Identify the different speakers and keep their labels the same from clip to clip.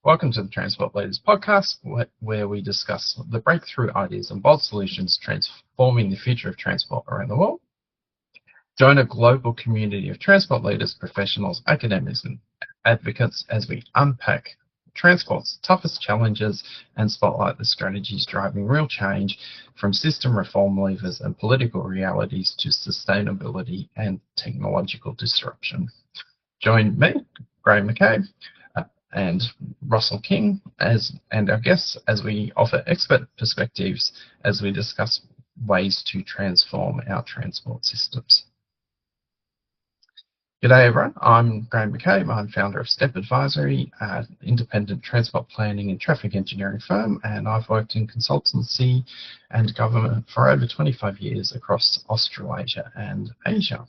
Speaker 1: Welcome to the Transport Leaders Podcast, where we discuss the breakthrough ideas and bold solutions transforming the future of transport around the world. Join a global community of transport leaders, professionals, academics, and advocates as we unpack transport's toughest challenges and spotlight the strategies driving real change, from system reform levers and political realities to sustainability and technological disruption. Join me, Graham McCabe, and Russell King and our guests as we offer expert perspectives as we discuss ways to transform our transport systems. G'day everyone, I'm Graham McCabe. I'm founder of Step Advisory, an independent transport planning and traffic engineering firm, and I've worked in consultancy and government for over 25 years across Australasia and Asia.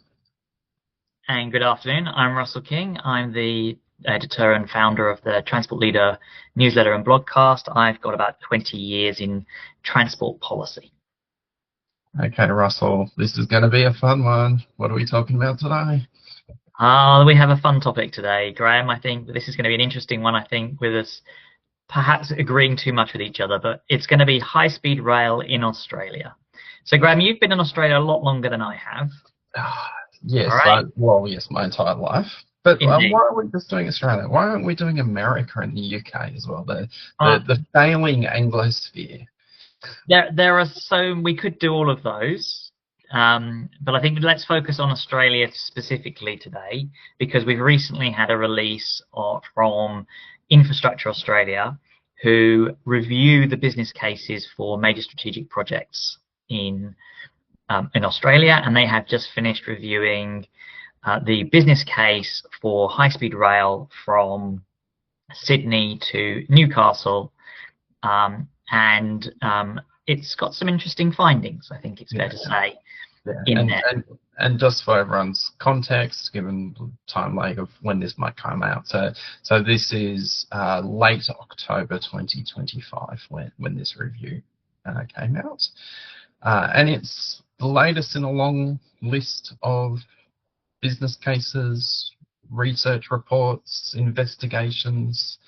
Speaker 2: And good afternoon, I'm Russell King. I'm the editor and founder of the Transport Leader newsletter and blogcast. I've got about 20 years in transport policy.
Speaker 1: Okay, Russell, this is going to be a fun one. What are we talking about today?
Speaker 2: We have a fun topic today, Graham. I think this is going to be an interesting one, I think, with us perhaps agreeing too much with each other, but it's going to be high-speed rail in Australia. So, Graham, you've been in Australia a lot longer than I have.
Speaker 1: Yes,
Speaker 2: right.
Speaker 1: Yes, my entire life. But why are we just doing Australia? Why aren't we doing America and the UK as well? The failing Anglosphere.
Speaker 2: There are we could do all of those, but I think let's focus on Australia specifically today, because we've recently had a release from Infrastructure Australia, who review the business cases for major strategic projects in Australia, and they have just finished reviewing the business case for high-speed rail from Sydney to Newcastle, and it's got some interesting findings, I think it's fair to say, in there.
Speaker 1: And just for everyone's context, given the time lag of when this might come out, so this is late October 2025 when this review came out, and it's the latest in a long list of business cases, research reports, investigations,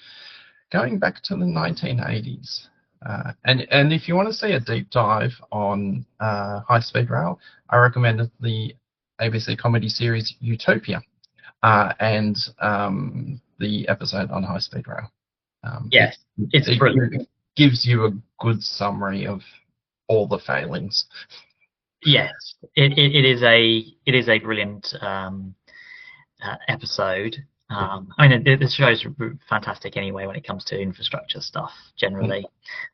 Speaker 1: going back to the 1980s. And if you want to see a deep dive on high-speed rail, I recommend the ABC comedy series Utopia and the episode on high-speed rail.
Speaker 2: Yes,
Speaker 1: it gives you a good summary of all the failings.
Speaker 2: Yes, it is a brilliant episode. I mean, the show's fantastic anyway when it comes to infrastructure stuff generally,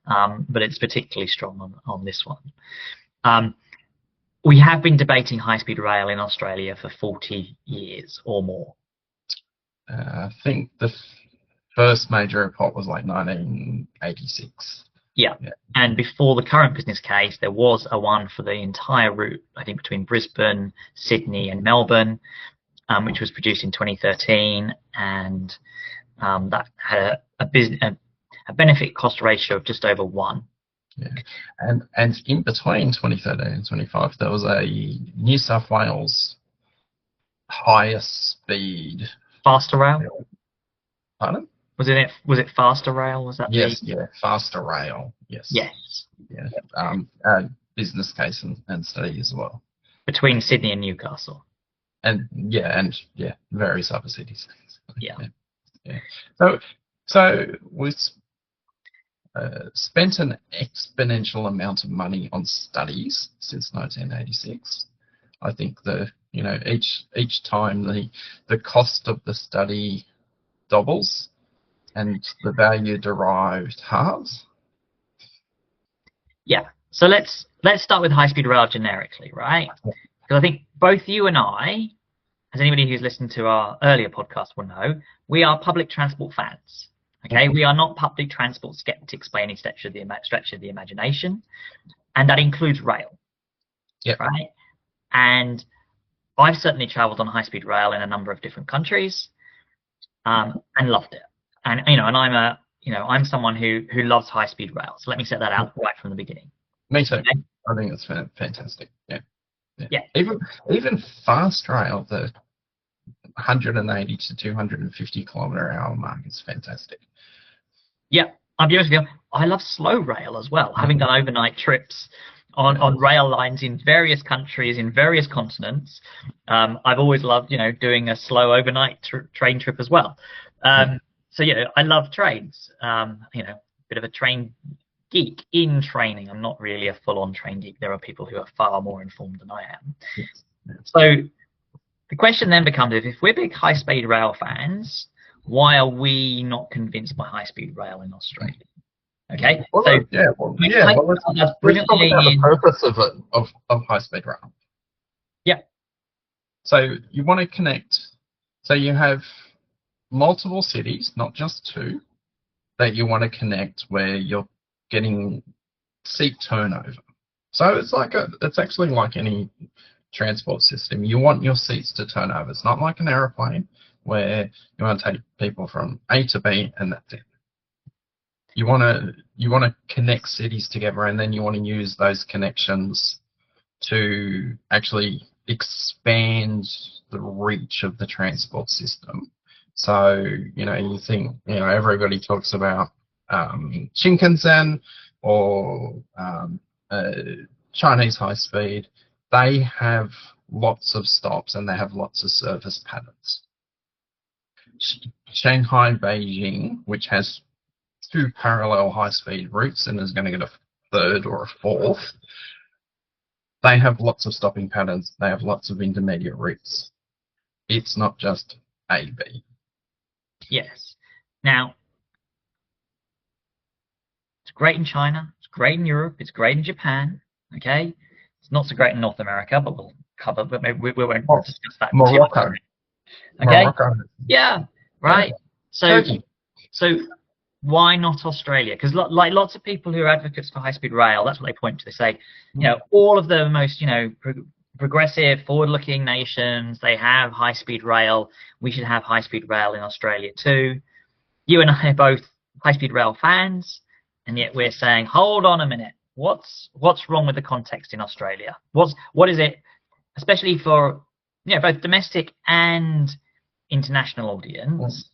Speaker 2: but it's particularly strong on this one. We have been debating high-speed rail in Australia for 40 years or more.
Speaker 1: I think the first major report was like 1986.
Speaker 2: Yeah, and before the current business case, there was a one for the entire route, I think, between Brisbane, Sydney and Melbourne, which was produced in 2013, and that had a benefit cost ratio of just over 1.
Speaker 1: Yeah, and in between 2013 and 25, there was a New South Wales higher speed
Speaker 2: faster rail.
Speaker 1: Pardon?
Speaker 2: Was it faster rail? Was that?
Speaker 1: Yes, faster rail. Yes.
Speaker 2: Yes.
Speaker 1: Yeah. Business case and study as well.
Speaker 2: Between Sydney and Newcastle.
Speaker 1: And various other cities.
Speaker 2: Yeah.
Speaker 1: So we've spent an exponential amount of money on studies since 1986. I think each time the cost of the study doubles and the value derived halves.
Speaker 2: Yeah. So let's start with high-speed rail generically, right? Because I think both you and I, as anybody who's listened to our earlier podcast will know, we are public transport fans. Okay, we are not public transport skeptics by any stretch of the imagination, and that includes rail.
Speaker 1: Yeah.
Speaker 2: Right. And I've certainly travelled on high-speed rail in a number of different countries, and loved it. And I'm someone who loves high-speed rail. So let me set that out right from the beginning.
Speaker 1: Me too. Okay? I think it's fantastic. Yeah. Even fast rail, the 180 to 250 kilometre hour mark is fantastic.
Speaker 2: Yeah, I'll be honest with you. I love slow rail as well. Having done overnight trips on rail lines in various countries, in various continents, I've always loved, doing a slow overnight train trip as well.
Speaker 1: Yeah.
Speaker 2: So yeah, I love trains. Bit of a train geek in training. I'm not really a full-on train geek. There are people who are far more informed than I am.
Speaker 1: Yes. Yes.
Speaker 2: So the question then becomes, if we're big high-speed rail fans, why are we not convinced by high-speed rail in Australia? Okay,
Speaker 1: Well,
Speaker 2: so
Speaker 1: yeah, well,
Speaker 2: we
Speaker 1: yeah.
Speaker 2: typed
Speaker 1: Well, let's,
Speaker 2: out
Speaker 1: let's
Speaker 2: that
Speaker 1: let's talk about
Speaker 2: brilliantly
Speaker 1: the
Speaker 2: in.
Speaker 1: purpose of it of high speed rail.
Speaker 2: Yeah,
Speaker 1: So you want to connect. So you have multiple cities, not just two, that you want to connect where you're getting seat turnover. So it's actually like any transport system. You want your seats to turn over. It's not like an aeroplane where you want to take people from A to B and that's it. You want to connect cities together, and then you want to use those connections to actually expand the reach of the transport system. So, you think, everybody talks about Shinkansen or uh, Chinese high speed. They have lots of stops and they have lots of service patterns. Shanghai, Beijing, which has two parallel high speed routes and is going to get a third or a fourth, they have lots of stopping patterns. They have lots of intermediate routes. It's not just A, B.
Speaker 2: yes. Now, it's great in China, it's great in Europe, it's great in Japan. Okay, it's not so great in North America, but we'll cover. But maybe we won't
Speaker 1: Oh,
Speaker 2: discuss that too much.
Speaker 1: Morocco.
Speaker 2: Okay,
Speaker 1: Morocco.
Speaker 2: yeah,
Speaker 1: Yeah.
Speaker 2: right. So,
Speaker 1: Turkey.
Speaker 2: so why not Australia? Because like lots of people who are advocates for high-speed rail, that's what they point to. They say, all of the most, progressive, forward-looking nations, they have high-speed rail. We should have high-speed rail in Australia too. You and I are both high-speed rail fans, and yet we're saying, hold on a minute, what's wrong with the context in Australia? What is it, especially for both domestic and international audience?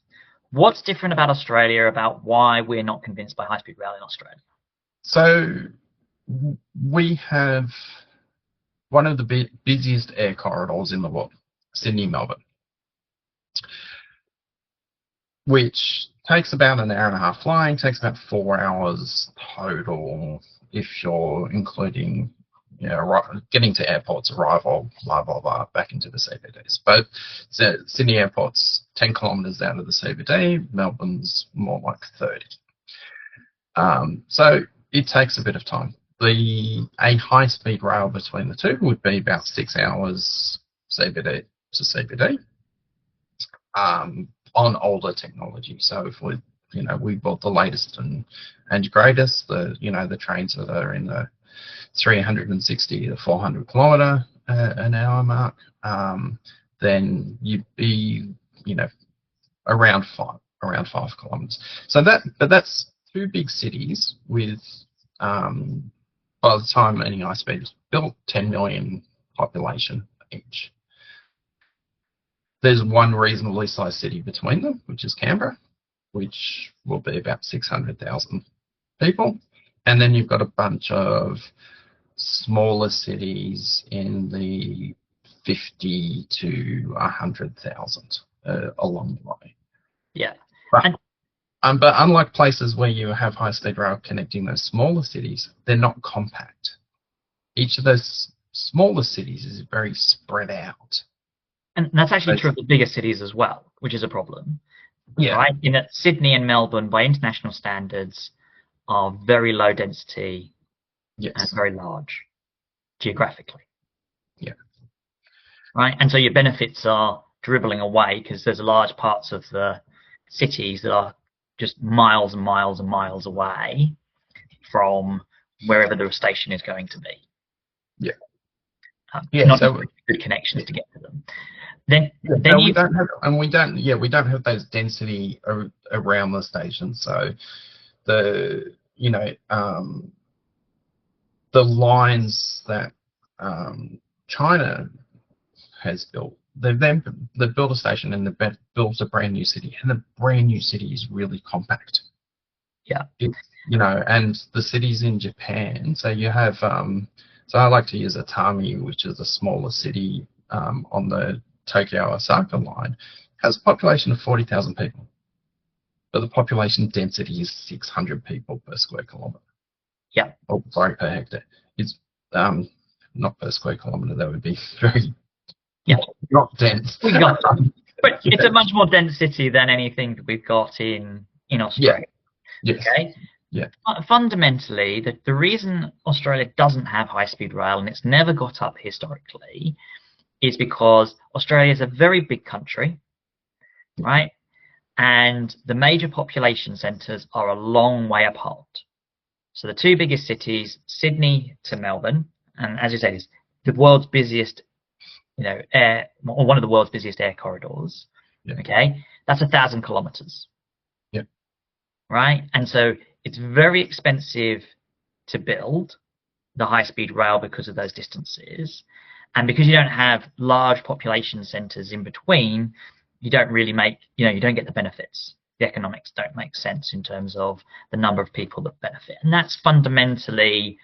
Speaker 2: What's different about Australia about why we're not convinced by high-speed rail in Australia?
Speaker 1: So we have one of the busiest air corridors in the world, Sydney, Melbourne, which takes about an hour and a half flying, takes about 4 hours total if you're including, getting to airports, arrival, blah, blah, blah, back into the CBDs. But Sydney Airport's 10 kilometres out of the CBD, Melbourne's more like 30. So it takes a bit of time. A high-speed rail between the two would be about 6 hours CBD to CBD. On older technology. So if we bought the latest and greatest, the trains that are in the 360 to 400 kilometer an hour mark, then you'd be around 5 kilometers. But that's two big cities with by the time any high speed is built, 10 million population each. There's one reasonably sized city between them, which is Canberra, which will be about 600,000 people. And then you've got a bunch of smaller cities in the 50 to 100,000 along the way.
Speaker 2: Yeah.
Speaker 1: But, but unlike places where you have high-speed rail connecting those smaller cities, they're not compact. Each of those smaller cities is very spread out.
Speaker 2: And that's actually true of the bigger cities as well, which is a problem.
Speaker 1: Yeah.
Speaker 2: Right? In that Sydney and Melbourne, by international standards, are very low density
Speaker 1: Yes.
Speaker 2: and very large geographically.
Speaker 1: Yeah.
Speaker 2: Right? And so your benefits are dribbling away because there's large parts of the cities that are just miles and miles and miles away from wherever the station is going to be.
Speaker 1: Yeah.
Speaker 2: Not good connections to get to them. Then
Speaker 1: we don't have those density around the station. So the lines that China has built, they've built a station and they've built a brand new city, and the brand new city is really compact.
Speaker 2: Yeah.
Speaker 1: It's, and the cities in Japan. So you have, so I like to use Atami, which is a smaller city on the Tokyo Osaka line, has a population of 40,000 people, but the population density is 600 people per square kilometre.
Speaker 2: Yeah.
Speaker 1: Oh, sorry, per hectare. It's not per square kilometre. That would be very not dense.
Speaker 2: We got them. But
Speaker 1: Yeah.
Speaker 2: it's a much more dense city than anything that we've got in Australia.
Speaker 1: Yeah. Yes.
Speaker 2: Okay.
Speaker 1: Yeah.
Speaker 2: Fundamentally, the reason Australia doesn't have high-speed rail, and it's never got up historically, is because Australia is a very big country, right? And the major population centres are a long way apart. So the two biggest cities, Sydney to Melbourne, and as you say, it's the world's busiest, air, or one of the world's busiest air corridors.
Speaker 1: Yeah.
Speaker 2: Okay, that's 1,000 kilometres.
Speaker 1: Yeah.
Speaker 2: Right, and so it's very expensive to build the high-speed rail because of those distances, and because you don't have large population centres in between, you don't really you don't get the benefits. The economics don't make sense in terms of the number of people that benefit, and that's fundamentally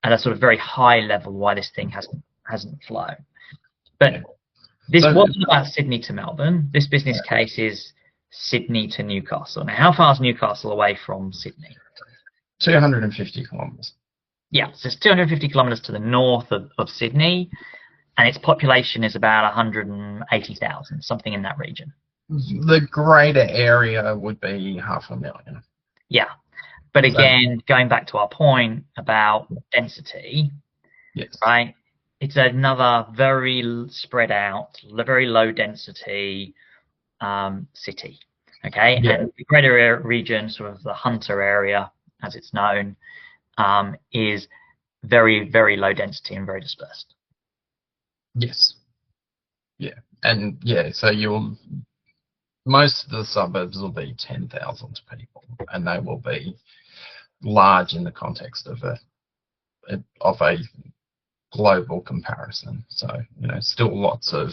Speaker 2: at a sort of very high level why this thing hasn't flown. But this wasn't about Sydney to Melbourne. This business case is Sydney to Newcastle. Now, how far is Newcastle away from Sydney?
Speaker 1: 250 kilometres.
Speaker 2: Yeah, so it's 250 kilometres to the north of Sydney, and its population is about 180,000, something in that region.
Speaker 1: The greater area would be 500,000.
Speaker 2: Yeah, but again, going back to our point about density,
Speaker 1: yes,
Speaker 2: right? It's another very spread out, very low density city. Okay, and the greater region, sort of the Hunter area, as it's known, is very, very low density and very dispersed.
Speaker 1: Yes. Yeah, and so most of the suburbs will be 10,000 people, and they will be large in the context of a global comparison. So still lots of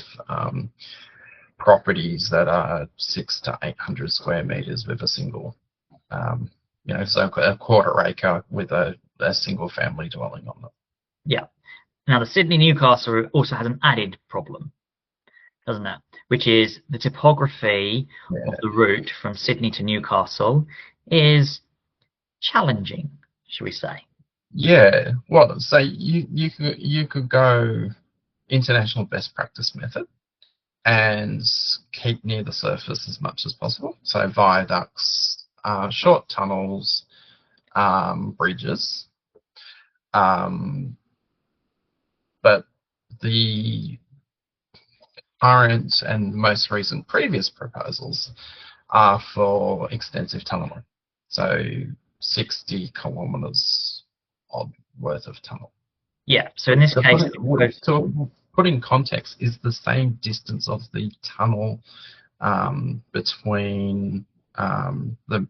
Speaker 1: properties that are 600 to 800 square meters with a single, so a quarter acre with a single family dwelling on them.
Speaker 2: Yeah. Now the Sydney-Newcastle also has an added problem, doesn't it? Which is the topography of the route from Sydney to Newcastle is challenging, should we say?
Speaker 1: Yeah. Well, so you could go international best practice method and keep near the surface as much as possible. So viaducts, short tunnels, bridges. But the current and most recent previous proposals are for extensive tunnelling. So 60 kilometres odd worth of tunnel.
Speaker 2: Yeah, so in this case...
Speaker 1: To put in context, is the same distance of the tunnel between the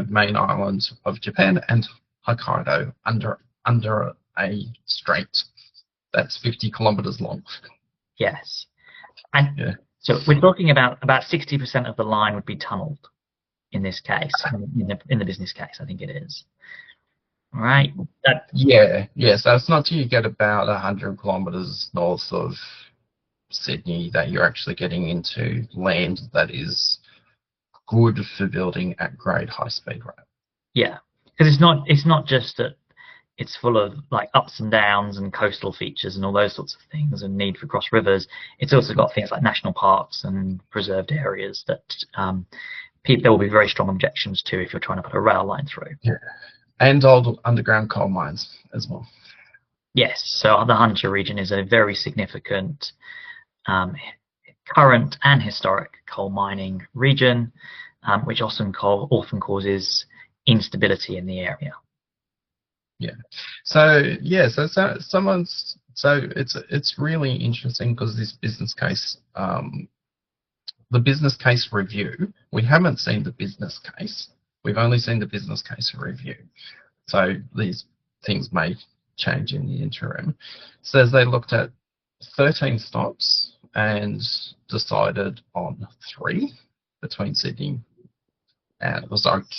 Speaker 1: main island of Japan and Hokkaido under a strait that's 50 kilometres long.
Speaker 2: Yes. And so we're talking about 60% of the line would be tunnelled in this case, in the business case, I think it is. All right.
Speaker 1: So it's not till you get about 100 kilometres north of Sydney that you're actually getting into land that is good for building at grade high-speed rail.
Speaker 2: Yeah, because it's not just that it's full of like ups and downs and coastal features and all those sorts of things and need for cross rivers. It's also got things like national parks and preserved areas that there will be very strong objections to if you're trying to put a rail line through.
Speaker 1: Yeah, and old underground coal mines as well.
Speaker 2: Yes, so the Hunter region is a very significant current and historic coal mining region, which often causes instability in the area.
Speaker 1: Yeah. So it's really interesting because this business case, the business case review, we haven't seen the business case. We've only seen the business case review. So these things may change in the interim. Says they looked at 13 stops and decided on 3 between Sydney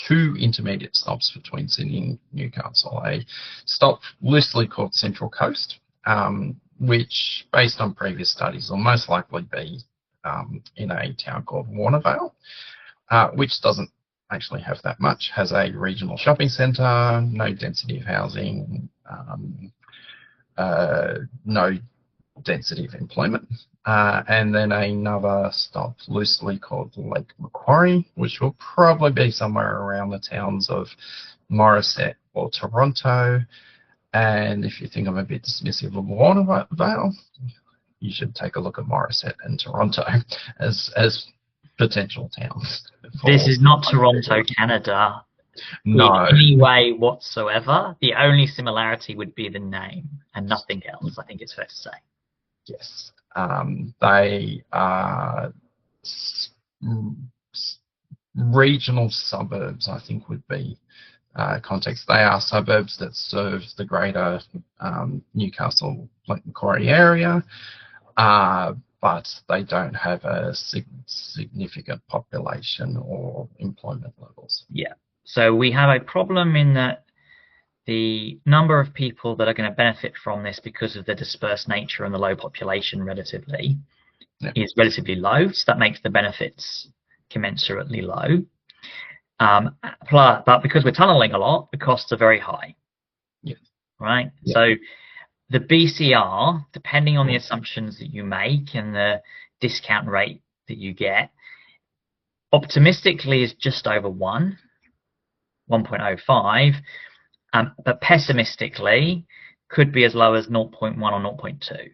Speaker 1: two intermediate stops between Sydney and Newcastle. A stop loosely called Central Coast, which, based on previous studies, will most likely be in a town called Warnervale, which doesn't actually have that much, has a regional shopping centre, no density of housing, no density of employment, and then another stop loosely called Lake Macquarie, which will probably be somewhere around the towns of Morisset or Toronto. And if you think I'm a bit dismissive of Warnervale, you should take a look at Morisset and Toronto as potential towns.
Speaker 2: This is not Toronto, Canada.
Speaker 1: No.
Speaker 2: In any way whatsoever. The only similarity would be the name and nothing else, I think it's fair to say.
Speaker 1: Yes. They are regional suburbs, I think would be context. They are suburbs that serve the greater Newcastle, Lake Macquarie area, but they don't have a significant population or employment levels.
Speaker 2: Yeah. So we have a problem in that the number of people that are going to benefit from this because of the dispersed nature and the low population relatively is relatively low. So that makes the benefits commensurately low. But because we're tunneling a lot, the costs are very high.
Speaker 1: Yes.
Speaker 2: Right?
Speaker 1: Yeah.
Speaker 2: So the BCR, depending on the assumptions that you make and the discount rate that you get, optimistically is just over 1.05, but pessimistically could be as low as 0.1 or 0.2,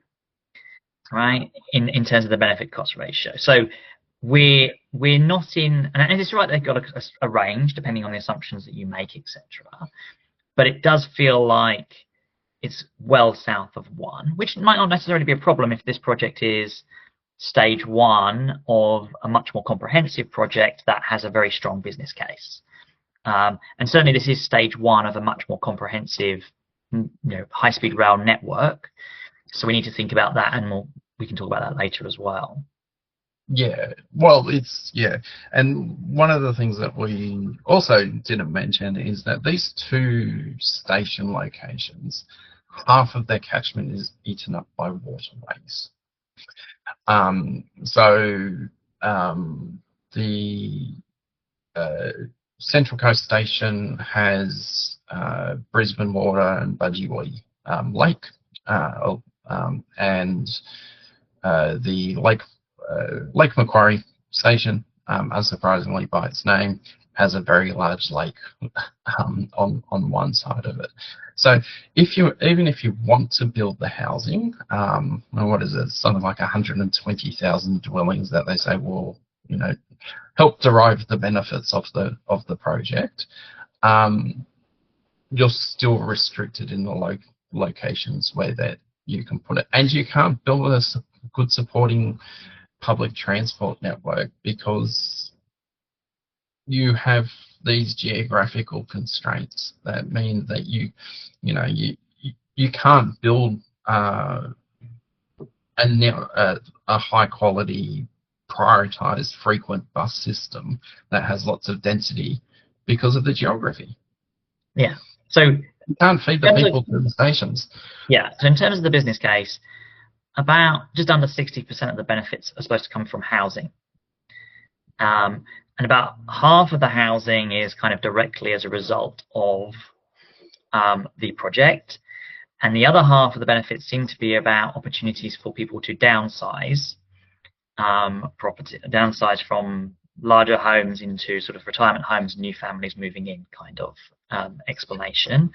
Speaker 2: right, in terms of the benefit cost ratio. So we're not in, and it's right, they've got a range depending on the assumptions that you make, etc. But it does feel like it's well south of 1, which might not necessarily be a problem if this project is stage 1 of a much more comprehensive project that has a very strong business case. And certainly this is stage 1 of a much more comprehensive, high-speed rail network. So we need to think about that, and we can talk about that later as well.
Speaker 1: Yeah, well, and one of the things that we also didn't mention is that these two station locations, half of their catchment is eaten up by waterways. The Central Coast Station has Brisbane Water and Budgie Lake, and the Lake Macquarie Station, unsurprisingly by its name, has a very large lake on one side of it. So even if you want to build the housing, what is it, something like 120,000 dwellings that they say will help derive the benefits of the project, you're still restricted in the locations where that you can put it, and you can't build a good supporting public transport network because you have these geographical constraints that mean that you can't build a high quality prioritized frequent bus system that has lots of density because of the geography.
Speaker 2: Yeah. So
Speaker 1: you can't feed the people to the stations.
Speaker 2: Yeah. So in terms of the business case, about just under 60% of the benefits are supposed to come from housing. And about half of the housing is kind of directly as a result of the project. And the other half of the benefits seem to be about opportunities for people to downsize downsize from larger homes into sort of retirement homes, new families moving in kind of explanation.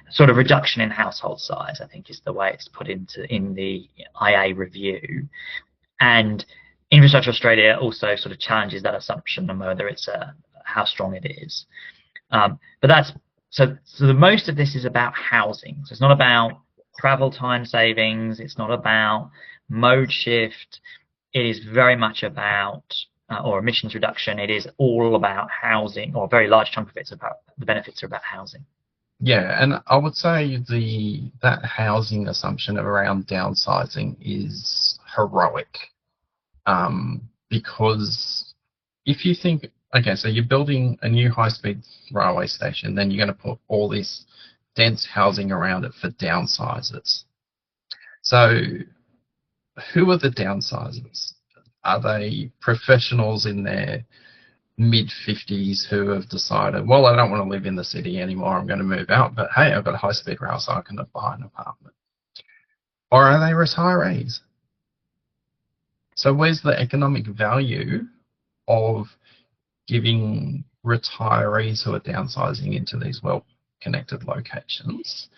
Speaker 2: Sort of reduction in household size, I think, is the way it's put in the IA review. And Infrastructure Australia also sort of challenges that assumption on whether it's how strong it is. But that's so the most of this is about housing. So it's not about travel time savings. It's not about mode shift. It is very much about or emissions reduction. It is all about housing, or a very large chunk of it's about the benefits are about housing.
Speaker 1: Yeah, and I would say that housing assumption around downsizing is heroic, because if you think okay, so you're building a new high-speed railway station, then you're going to put all this dense housing around it for downsizers. So who are the downsizers? Are they professionals in their mid-50s who have decided, well, I don't want to live in the city anymore, I'm going to move out, but hey, I've got a high-speed rail, so I can buy an apartment? Or are they retirees? So where's the economic value of giving retirees who are downsizing into these well-connected locations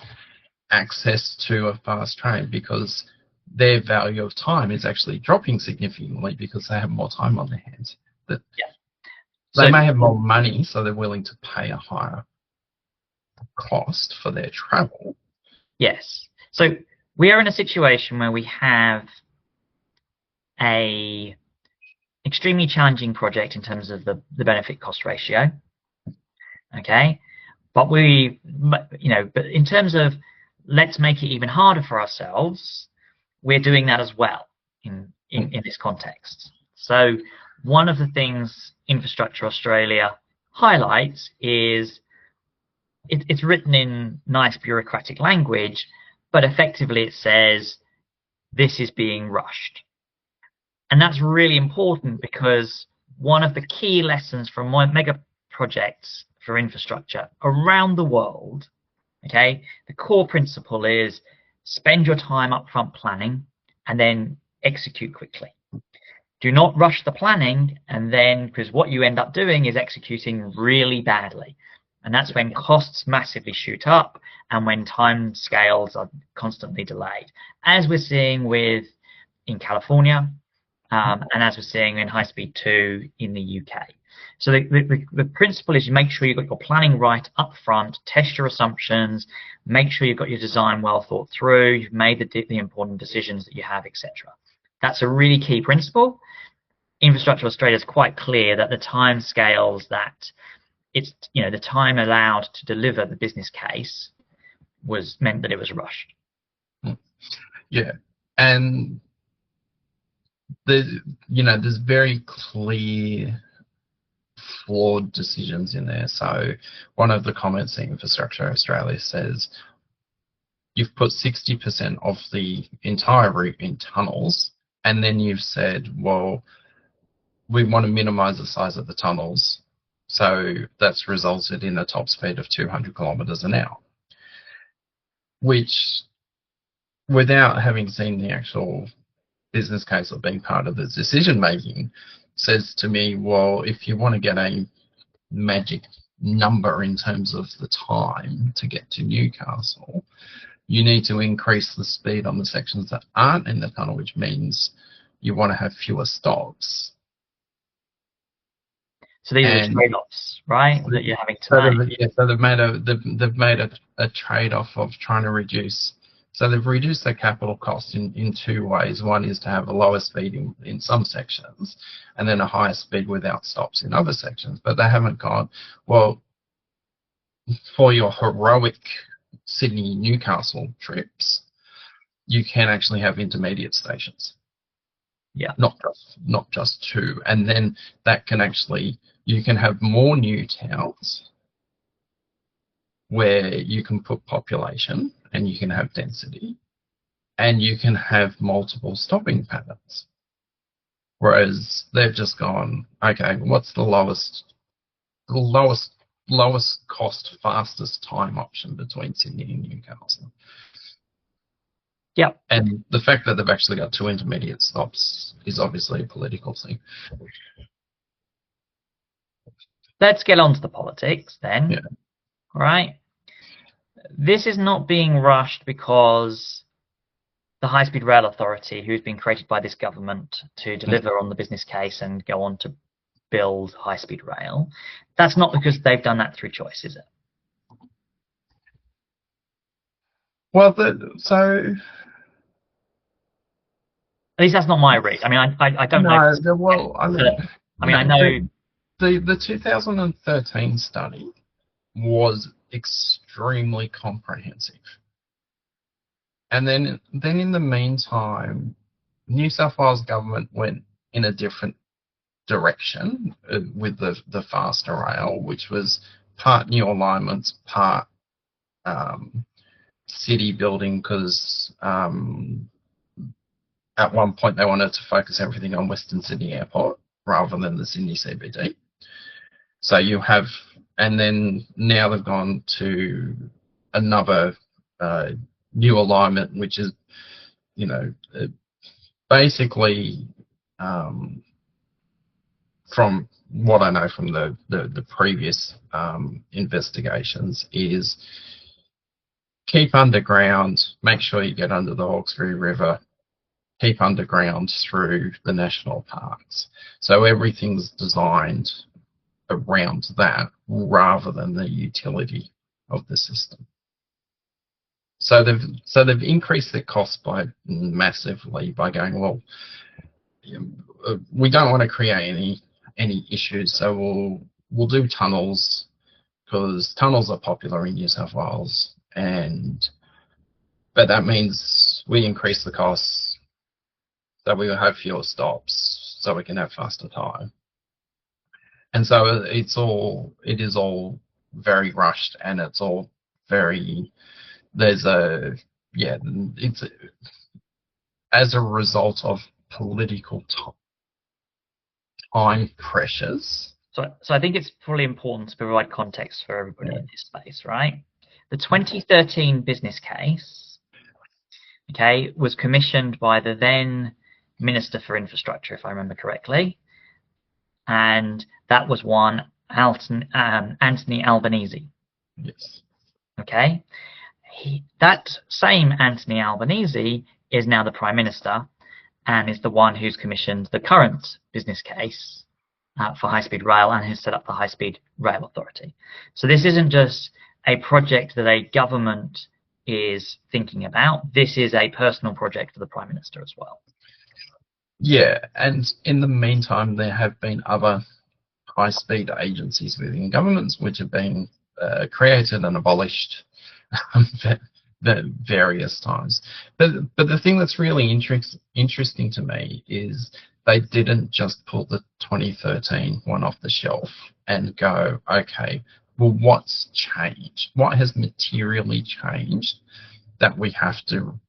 Speaker 1: access to a fast train, because their value of time is actually dropping significantly because they have more time on their hands. That
Speaker 2: So
Speaker 1: they may have more money, so they're willing to pay a higher cost for their travel.
Speaker 2: yes. So we are in a situation where we have a extremely challenging project in terms of the benefit cost ratio. Okay, but but in terms of let's make it even harder for ourselves, we're doing that as well in this context. So one of the things Infrastructure Australia highlights is it's written in nice bureaucratic language, but effectively it says this is being rushed. And that's really important because one of the key lessons from mega projects for infrastructure around the world, okay, the core principle is spend your time upfront planning and then execute quickly. Do not rush the planning, and then, because what you end up doing is executing really badly. And that's when costs massively shoot up and when time scales are constantly delayed, as we're seeing in California, and as we're seeing in High Speed 2 in the UK. So the principle is you make sure you've got your planning right up front, test your assumptions, make sure you've got your design well thought through, you've made the important decisions that you have, etc. That's a really key principle. Infrastructure Australia is quite clear that the time scales that it's, the time allowed to deliver the business case meant that it was rushed.
Speaker 1: Yeah, and there's very clear flawed decisions in there. So one of the comments in Infrastructure Australia says you've put 60% of the entire route in tunnels, and then you've said, well, we want to minimize the size of the tunnels, so that's resulted in a top speed of 200 kilometers an hour, which, without having seen the actual business case or being part of the decision making, says to me, well, if you want to get a magic number in terms of the time to get to Newcastle, you need to increase the speed on the sections that aren't in the tunnel, which means you want to have fewer stops.
Speaker 2: So these are the trade-offs, right, that you're having to make.
Speaker 1: So they've made a trade-off of trying to reduce. So they've reduced their capital cost in two ways. One is to have a lower speed in some sections, and then a higher speed without stops in other sections. But they haven't gone, well, for your heroic Sydney-Newcastle trips, you can actually have intermediate stations.
Speaker 2: Yeah.
Speaker 1: Not just two. And then that can actually, you can have more new towns where you can put population and you can have density and you can have multiple stopping patterns. Whereas they've just gone, okay, what's the lowest cost, fastest time option between Sydney and Newcastle?
Speaker 2: Yeah.
Speaker 1: And the fact that they've actually got two intermediate stops is obviously a political thing.
Speaker 2: Let's get on to the politics then.
Speaker 1: Yeah.
Speaker 2: Right? This is not being rushed because the High Speed Rail Authority, who's been created by this government to deliver on the business case and go on to build high speed rail, that's not because they've done that through choice, is it?
Speaker 1: Well,
Speaker 2: at least that's not my read. I mean, I don't know.
Speaker 1: No, well, I
Speaker 2: know
Speaker 1: the 2013 study was extremely comprehensive, and then in the meantime, New South Wales government went in a different direction with the faster rail, which was part new alignments, part city building, because at one point they wanted to focus everything on Western Sydney Airport rather than the Sydney CBD. So you have, and then now they've gone to another new alignment, which is, you know, basically from what I know from the previous investigations, is keep underground, make sure you get under the Hawkesbury River, keep underground through the national parks. So everything's designed around that rather than the utility of the system. So they've increased their cost by massively by going, well, we don't want to create any issues, so we'll do tunnels, because tunnels are popular in New South Wales, but that means we increase the costs, so we will have fewer stops, so we can have faster time. And so it is all very rushed, and it's all very, it's as a result of political time pressures.
Speaker 2: So I think it's probably important to provide context for everybody in this space, right? The 2013 business case, okay, was commissioned by the then Minister for Infrastructure, if I remember correctly, and that was one Anthony Albanese.
Speaker 1: Yes.
Speaker 2: Okay, that same Anthony Albanese is now the Prime Minister, and is the one who's commissioned the current business case for high-speed rail, and has set up the High-Speed Rail Authority. So this isn't just a project that a government is thinking about. This is a personal project for the Prime Minister as well.
Speaker 1: Yeah, and in the meantime, there have been other high-speed agencies within governments which have been created and abolished various times. But the thing that's really interesting to me is they didn't just pull the 2013 one off the shelf and go, okay, well, what's changed? What has materially changed that we have to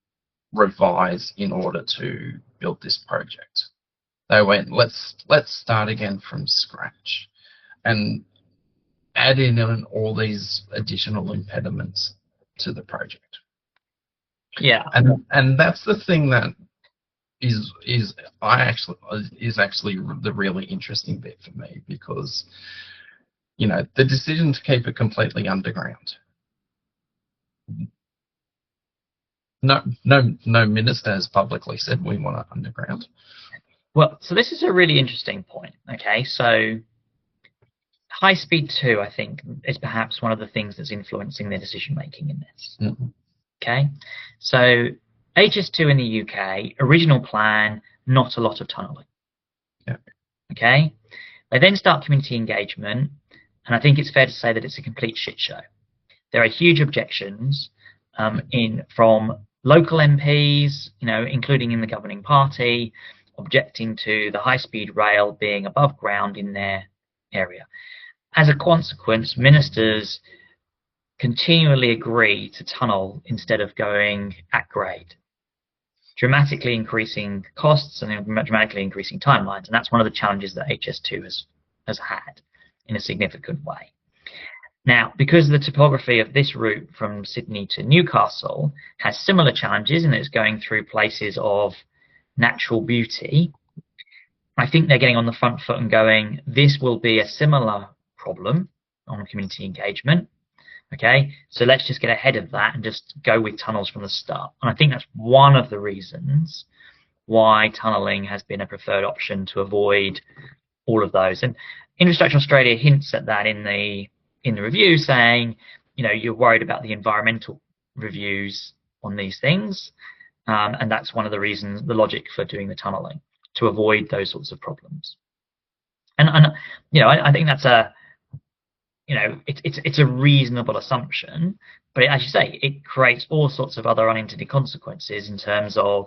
Speaker 1: revise in order to build this project? They went, let's start again from scratch and add in all these additional impediments to the project.
Speaker 2: Yeah,
Speaker 1: and that's the thing that is actually the really interesting bit for me, because the decision to keep it completely underground. No minister has publicly said we want it underground.
Speaker 2: Well, so this is a really interesting point. Okay, so high speed 2, I think, is perhaps one of the things that's influencing their decision making in this.
Speaker 1: Mm-hmm.
Speaker 2: Okay, so HS2 in the UK, original plan, not a lot of tunnelling.
Speaker 1: Yeah.
Speaker 2: Okay, they then start community engagement, and I think it's fair to say that it's a complete shit show. There are huge objections from local MPs, including in the governing party, objecting to the high-speed rail being above ground in their area. As a consequence, ministers continually agree to tunnel instead of going at grade, dramatically increasing costs and dramatically increasing timelines. And that's one of the challenges that HS2 has had in a significant way. Now, because the topography of this route from Sydney to Newcastle has similar challenges, and it's going through places of natural beauty, I think they're getting on the front foot and going, this will be a similar problem on community engagement. Okay, so let's just get ahead of that and just go with tunnels from the start. And I think that's one of the reasons why tunnelling has been a preferred option to avoid all of those. And Infrastructure Australia hints at that in the review, saying, you're worried about the environmental reviews on these things, and that's one of the reasons, the logic for doing the tunnelling, to avoid those sorts of problems. And I think that's it's a reasonable assumption, but as you say, it creates all sorts of other unintended consequences in terms of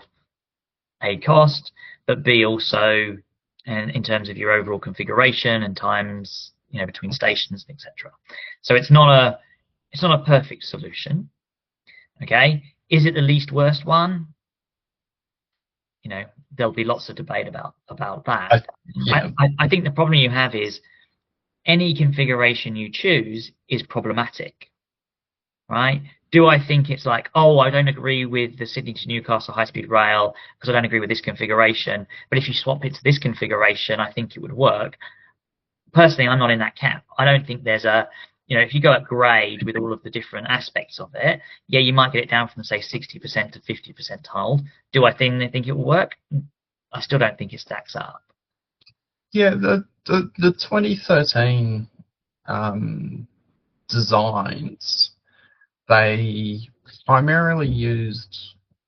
Speaker 2: A, cost, but B, also and in terms of your overall configuration and times, between stations, etc. So it's not a perfect solution. Okay, is it the least worst one? There'll be lots of debate about
Speaker 1: I,
Speaker 2: that.
Speaker 1: yeah,
Speaker 2: I think the problem you have is any configuration you choose is problematic, right? Do I think it's like, oh, I don't agree with the Sydney to Newcastle high-speed rail because I don't agree with this configuration, but if you swap it to this configuration, I think it would work. Personally, I'm not in that camp. I don't think there's if you go upgrade with all of the different aspects of it, yeah, you might get it down from, say, 60% to 50% tiled. Do I think it will work? I still don't think it stacks up.
Speaker 1: yeah. The 2013 designs, they primarily used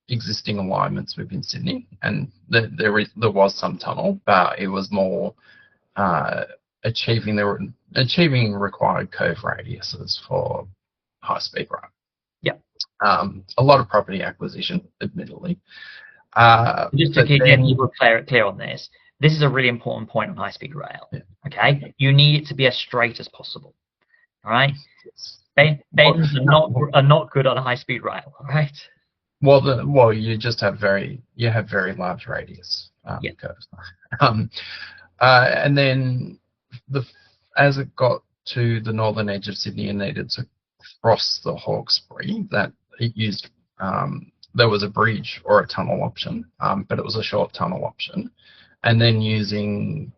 Speaker 1: existing alignments within Sydney, and there was some tunnel, but it was more uh, achieving required curve radiuses for high speed rail.
Speaker 2: Yeah.
Speaker 1: A lot of property acquisition, admittedly.
Speaker 2: Just to
Speaker 1: But
Speaker 2: keep
Speaker 1: then,
Speaker 2: people clear on this is a really important point on high-speed rail.
Speaker 1: yeah.
Speaker 2: Okay, you need it to be as straight as possible. All right, bends are not good on a high-speed rail. All right.
Speaker 1: Well, you have very large radius
Speaker 2: Yeah.
Speaker 1: curves. And then as it got to the northern edge of Sydney and needed to cross the Hawkesbury, that it used there was a bridge or a tunnel option, but it was a short tunnel option, and then using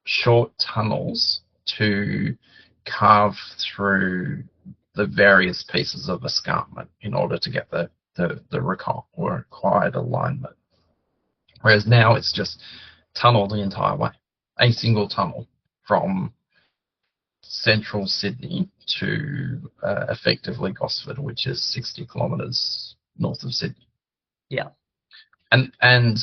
Speaker 1: short tunnels to carve through the various pieces of escarpment in order to get the required alignment. Whereas now it's just tunnel the entire way, a single tunnel from central Sydney to effectively Gosford, which is 60 kilometres north of Sydney.
Speaker 2: Yeah.
Speaker 1: And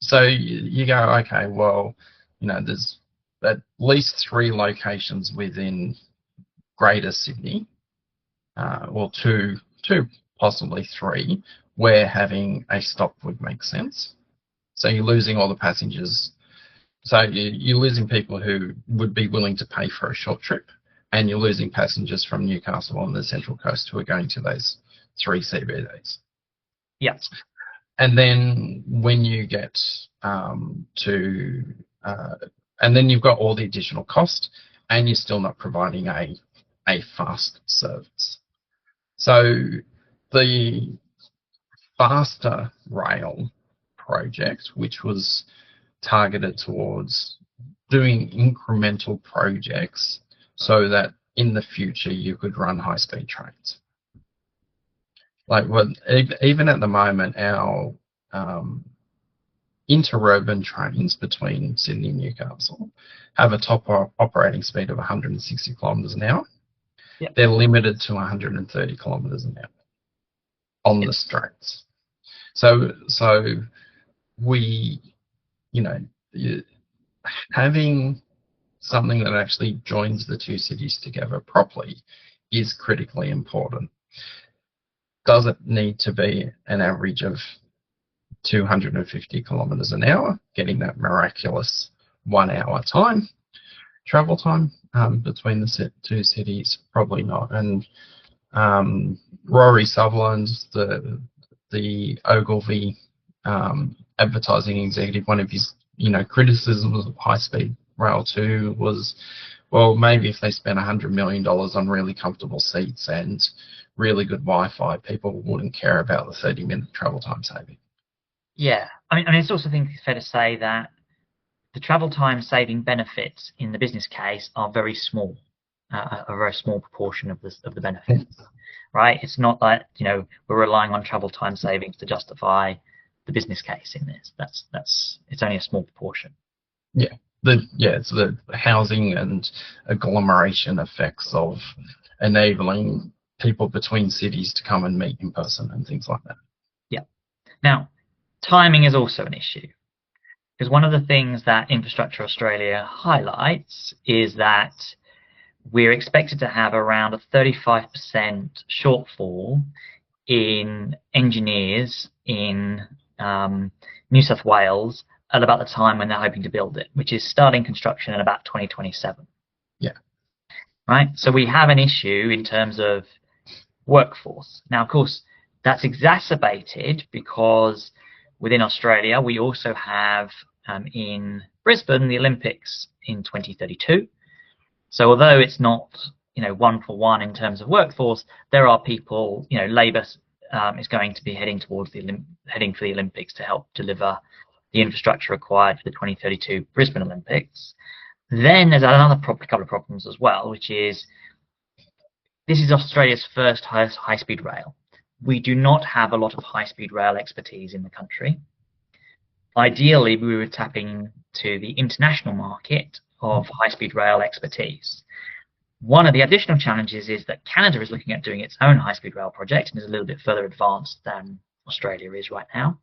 Speaker 1: so you go, okay, well, there's at least 3 locations within Greater Sydney, well, two, possibly 3, where having a stop would make sense. So you're losing all the passengers. So you're losing people who would be willing to pay for a short trip, and you're losing passengers from Newcastle on the Central Coast who are going to those 3 CBDs.
Speaker 2: Yeah.
Speaker 1: And then when you get and then you've got all the additional cost, and you're still not providing a fast service. So the faster rail project, which was targeted towards doing incremental projects so that in the future you could run high-speed trains. Like, even at the moment, our interurban trains between Sydney and Newcastle have a top operating speed of 160 kilometres an hour.
Speaker 2: Yep.
Speaker 1: They're limited to 130 kilometres an hour on the straights. So we, having something that actually joins the 2 cities together properly is critically important. Does it need to be an average of 250 kilometres an hour, getting that miraculous 1 hour travel time between the 2 cities? Probably not. And Rory Sutherland, the Ogilvy advertising executive, one of his criticisms of high-speed rail too was, well, maybe if they spent $100 million on really comfortable seats and really good Wi-Fi, people wouldn't care about the 30-minute travel time saving.
Speaker 2: Yeah, I mean, it's also fair to say that the travel time saving benefits in the business case are very small, a very small proportion of the benefits, right? It's not like we're relying on travel time savings to justify the business case in this. It's only a small proportion.
Speaker 1: Yeah, it's the housing and agglomeration effects of enabling people between cities to come and meet in person and things like that.
Speaker 2: Yeah. Now, timing is also an issue, because one of the things that Infrastructure Australia highlights is that we're expected to have around a 35% shortfall in engineers in New South Wales at about the time when they're hoping to build it, which is starting construction in about 2027.
Speaker 1: Yeah.
Speaker 2: Right. So we have an issue in terms of workforce. Now, of course, that's exacerbated because within Australia, we also have in Brisbane the Olympics in 2032. So although it's not, one for one in terms of workforce, there are people, Labor is going to be heading towards heading for the Olympics to help deliver the infrastructure required for the 2032 Brisbane Olympics. Then there's another couple of problems as well, which is this is Australia's first high-speed rail. We do not have a lot of high-speed rail expertise in the country. Ideally, we were tapping to the international market of high-speed rail expertise. One of the additional challenges is that Canada is looking at doing its own high-speed rail project and is a little bit further advanced than Australia is right now.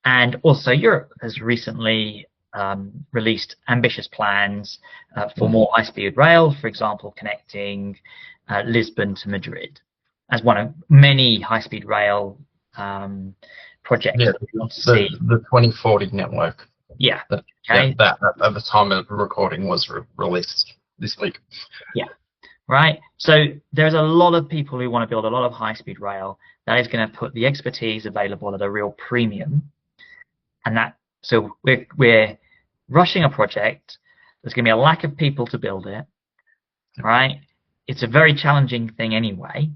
Speaker 2: And also Europe has recently released ambitious plans for more high-speed rail, for example, connecting Lisbon to Madrid as one of many high-speed rail projects that we want to see.
Speaker 1: The 2040 network.
Speaker 2: Yeah.
Speaker 1: That at the time of recording was released this week.
Speaker 2: Yeah. Right. So there's a lot of people who want to build a lot of high-speed rail. That is going to put the expertise available at a real premium. And so we're rushing a project. There's going to be a lack of people to build it. Right. It's a very challenging thing anyway.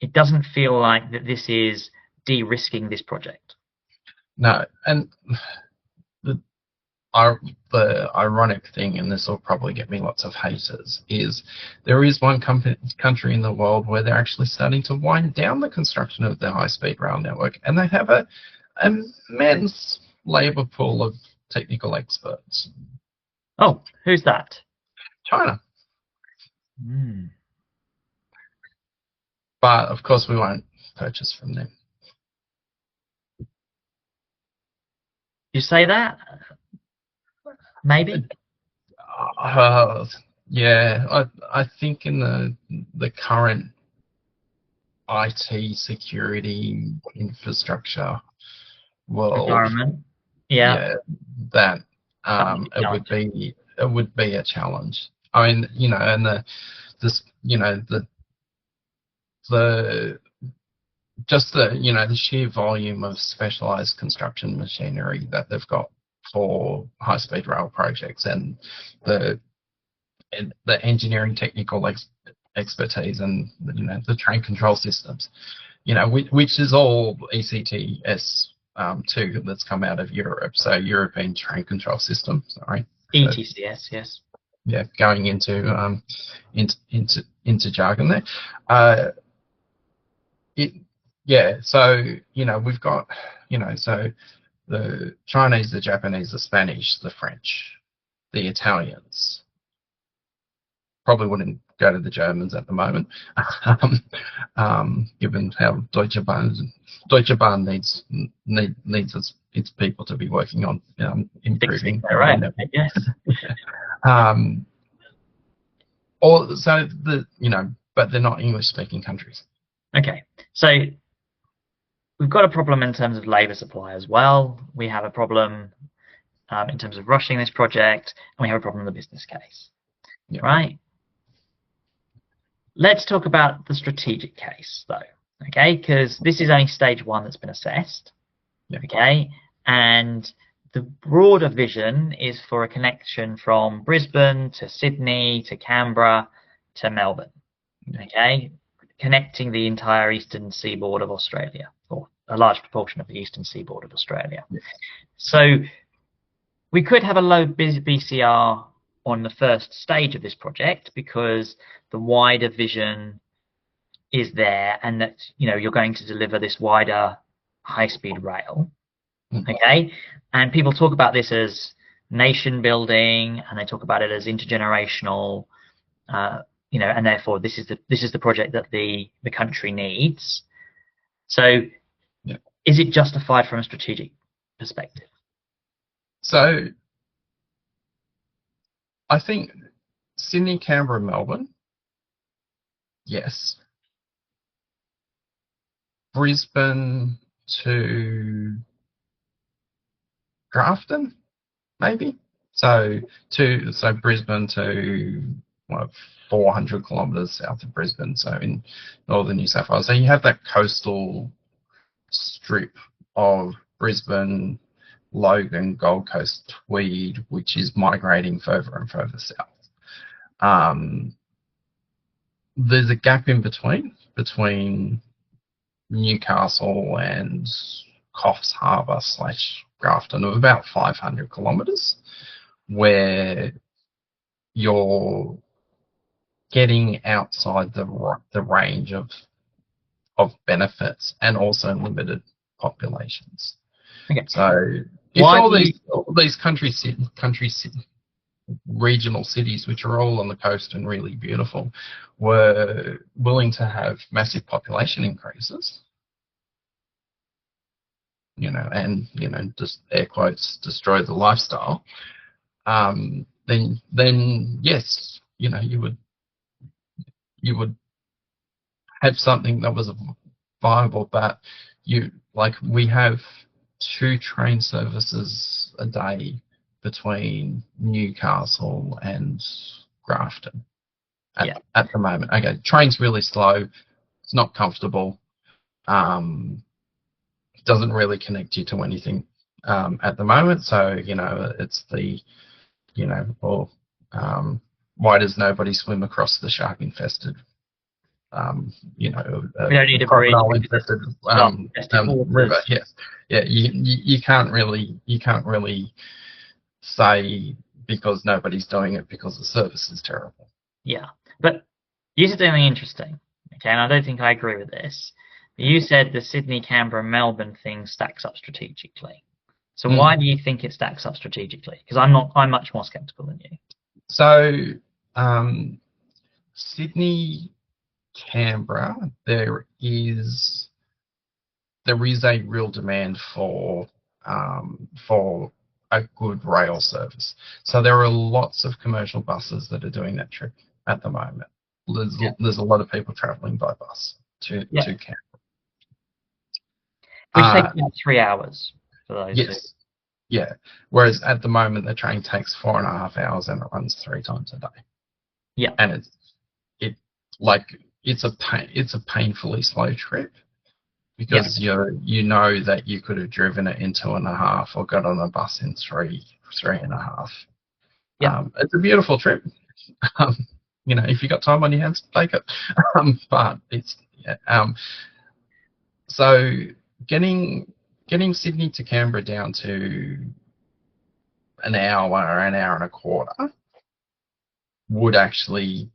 Speaker 2: It doesn't feel like that this is de-risking this project.
Speaker 1: No, and the ironic thing, and this will probably get me lots of haters, is there is one country in the world where they're actually starting to wind down the construction of the high-speed rail network, and they have an immense labour pool of technical experts.
Speaker 2: Oh, who's that?
Speaker 1: China. But of course we won't purchase from them.
Speaker 2: You say that? Maybe.
Speaker 1: Yeah, I think in the current IT security infrastructure world,
Speaker 2: environment. Yeah,
Speaker 1: that it would be a challenge. I mean, and the sheer volume of specialized construction machinery that they've got for high-speed rail projects, and the engineering technical expertise, and the train control systems, which is all ECTS 2 that's come out of Europe, so European Train Control System. Sorry,
Speaker 2: ETCS, yes.
Speaker 1: Yeah, going into jargon there. So we've got so the Chinese, the Japanese, the Spanish, the French, the Italians. Probably wouldn't go to the Germans at the moment, given how Deutsche Bahn needs its people to be working on improving.
Speaker 2: Right. Yes.
Speaker 1: But they're not English-speaking countries.
Speaker 2: Okay, so we've got a problem in terms of labour supply as well. We have a problem in terms of rushing this project, and we have a problem in the business case. Yeah. Right? Let's talk about the strategic case, though, okay? Because this is only stage 1 that's been assessed, okay? And the broader vision is for a connection from Brisbane to Sydney to Canberra to Melbourne, okay? Connecting the entire eastern seaboard of Australia, or a large proportion of the eastern seaboard of Australia. Yes. So we could have a low BCR on the first stage of this project because the wider vision is there, and that you're going to deliver this wider high-speed rail. Okay, and people talk about this as nation building, and they talk about it as intergenerational. And therefore this is the project that the country needs. So, is it justified from a strategic perspective?
Speaker 1: So, I think Sydney, Canberra, Melbourne, yes. Brisbane to Grafton, maybe. So Brisbane to what, 400 kilometres south of Brisbane, so in northern New South Wales. So you have that coastal strip of Brisbane, Logan, Gold Coast, Tweed, which is migrating further and further south. There's a gap in between Newcastle and Coffs Harbour / Grafton of about 500 kilometres, where you're getting outside the range of benefits and also limited populations.
Speaker 2: Okay.
Speaker 1: So if all these country regional cities, which are all on the coast and really beautiful, were willing to have massive population increases, and just air quotes, destroy the lifestyle, then yes, you would have something that was viable. But we have 2 train services a day between Newcastle and Grafton at the moment. Okay, train's really slow. It's not comfortable. Doesn't really connect you to anything at the moment. So it's the why does nobody swim across the shark infested?
Speaker 2: We don't need a bridge.
Speaker 1: Crocodile infested river. Yes, yeah. You can't really say because nobody's doing it because the service is terrible.
Speaker 2: Yeah, but you said something interesting. Okay, and I don't think I agree with this. You said the Sydney, Canberra, Melbourne thing stacks up strategically. So why do you think it stacks up strategically? Because I'm much more skeptical than you.
Speaker 1: So Sydney, Canberra, there is a real demand for a good rail service. So there are lots of commercial buses that are doing that trip at the moment. There's a lot of people travelling by bus to Canberra.
Speaker 2: Which takes about 3 hours for those.
Speaker 1: Yes. Yeah. Whereas at the moment the train takes 4.5 hours and it runs 3 times a day.
Speaker 2: Yeah.
Speaker 1: And it's a painfully slow trip because you know that you could have driven it in 2.5 or got on a bus in 3.5.
Speaker 2: Yeah.
Speaker 1: It's a beautiful trip. If you got time on your hands, take it. But it's so getting Sydney to Canberra down to an hour and a quarter would actually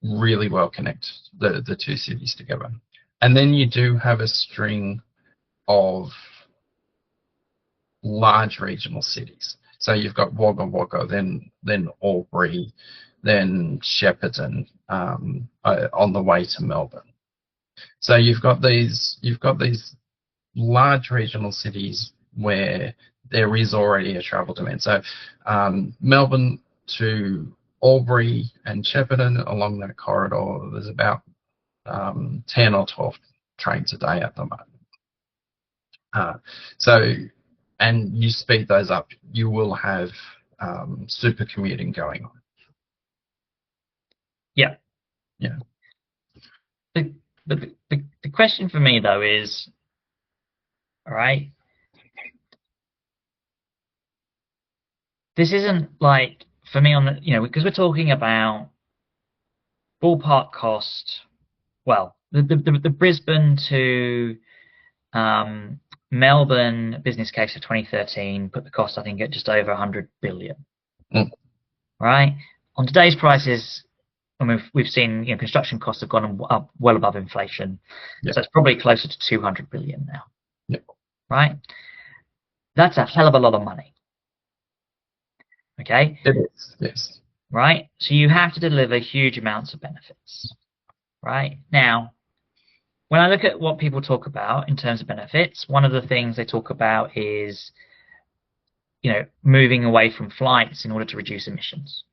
Speaker 1: really well connect the 2 cities together. And then you do have a string of large regional cities. So you've got Wagga Wagga, then Albury, then Shepparton on the way to Melbourne. So you've got these large regional cities where there is already a travel demand. So Melbourne to Albury and Shepparton along that corridor, there's about 10 or 12 trains a day at the moment. And you speed those up, you will have super commuting going on.
Speaker 2: Yeah.
Speaker 1: Yeah.
Speaker 2: The question for me though is, all right, this isn't like for me on the because we're talking about ballpark cost. Well, the Brisbane to Melbourne business case of 2013 put the cost, I think, at just over 100 billion. Right? On today's prices, and we've seen construction costs have gone up well above inflation, so it's probably closer to 200 billion now. Right? That's a hell of a lot of money. Okay?
Speaker 1: It is, yes.
Speaker 2: Right? So you have to deliver huge amounts of benefits. Right? Now, when I look at what people talk about in terms of benefits, one of the things they talk about is, moving away from flights in order to reduce emissions.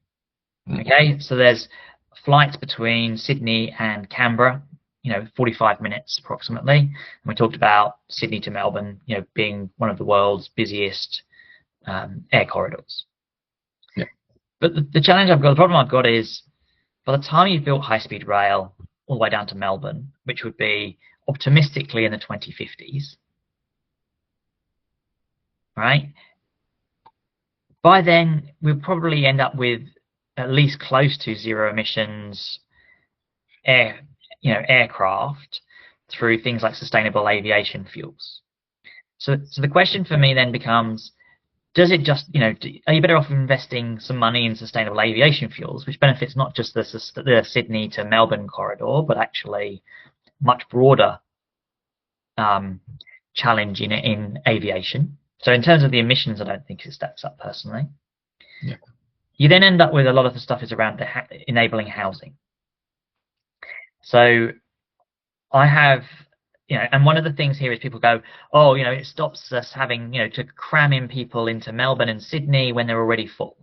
Speaker 2: Okay, so there's flights between Sydney and Canberra, 45 minutes approximately. And we talked about Sydney to Melbourne, being one of the world's busiest air corridors.
Speaker 1: Yeah.
Speaker 2: But the challenge I've got, the problem I've got is, by the time you've built high-speed rail all the way down to Melbourne, which would be optimistically in the 2050s, right? By then, we'll probably end up with at least close to zero emissions aircraft through things like sustainable aviation fuels. So the question for me then becomes, does it just, are you better off investing some money in sustainable aviation fuels, which benefits not just the Sydney to Melbourne corridor, but actually much broader challenge in aviation? So in terms of the emissions, I don't think it stacks up personally.
Speaker 1: Yeah.
Speaker 2: You then end up with a lot of the stuff is around enabling housing. So I have, and one of the things here is people go, oh, it stops us having, to cram in people into Melbourne and Sydney when they're already full,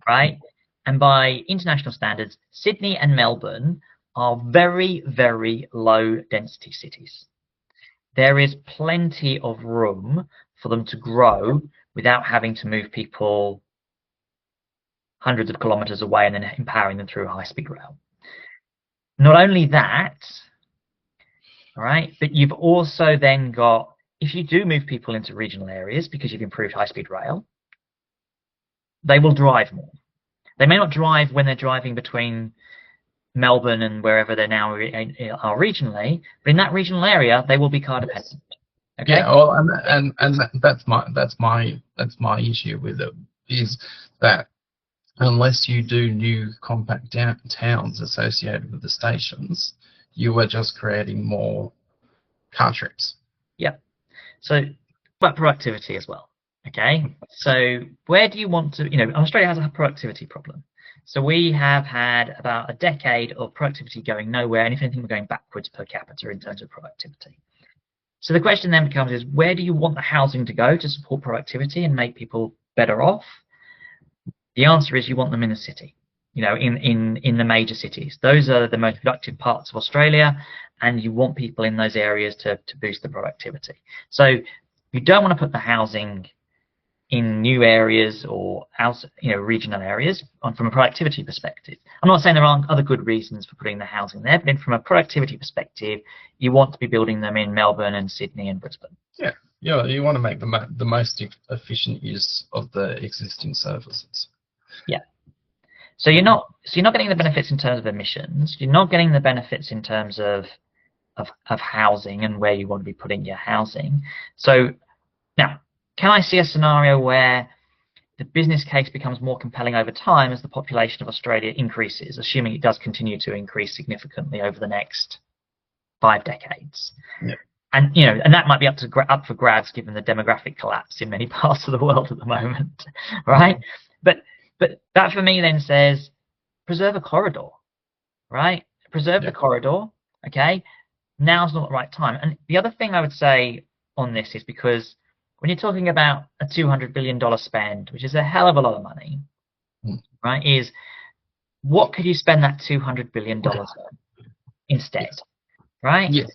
Speaker 2: right? And by international standards, Sydney and Melbourne are very, very low density cities. There is plenty of room for them to grow without having to move people hundreds of kilometers away and then empowering them through high-speed rail. Not only that, all right, but you've also then got, if you do move people into regional areas because you've improved high-speed rail, they will drive more. They may not drive when they're driving between Melbourne and wherever they now are regionally, but in that regional area, they will be car dependent. Okay?
Speaker 1: Yeah, well, and that's my issue with it, is that unless you do new compact towns associated with the stations, you are just creating more car trips.
Speaker 2: Yeah. So about productivity as well. Okay. So where do you want to, Australia has a productivity problem. So we have had about a decade of productivity going nowhere, and if anything, we're going backwards per capita in terms of productivity. So the question then becomes is, where do you want the housing to go to support productivity and make people better off? The answer is you want them in the city, in the major cities. Those are the most productive parts of Australia, and you want people in those areas to boost the productivity. So you don't want to put the housing in new areas or regional areas from a productivity perspective. I'm not saying there aren't other good reasons for putting the housing there, but from a productivity perspective, you want to be building them in Melbourne and Sydney and Brisbane.
Speaker 1: Yeah, you want to make the most efficient use of the existing services.
Speaker 2: Yeah. So you're not getting the benefits in terms of emissions. You're not getting the benefits in terms of housing and where you want to be putting your housing. So now, can I see a scenario where the business case becomes more compelling over time as the population of Australia increases, assuming it does continue to increase significantly over the next 5 decades?
Speaker 1: Yeah.
Speaker 2: And and that might be up for grabs given the demographic collapse in many parts of the world at the moment, right? But that for me then says preserve a corridor, right? Preserve the corridor, okay? Now's not the right time. And the other thing I would say on this is, because when you're talking about a $200 billion spend, which is a hell of a lot of money, right, is what could you spend that $200 billion on instead, right?
Speaker 1: Yes.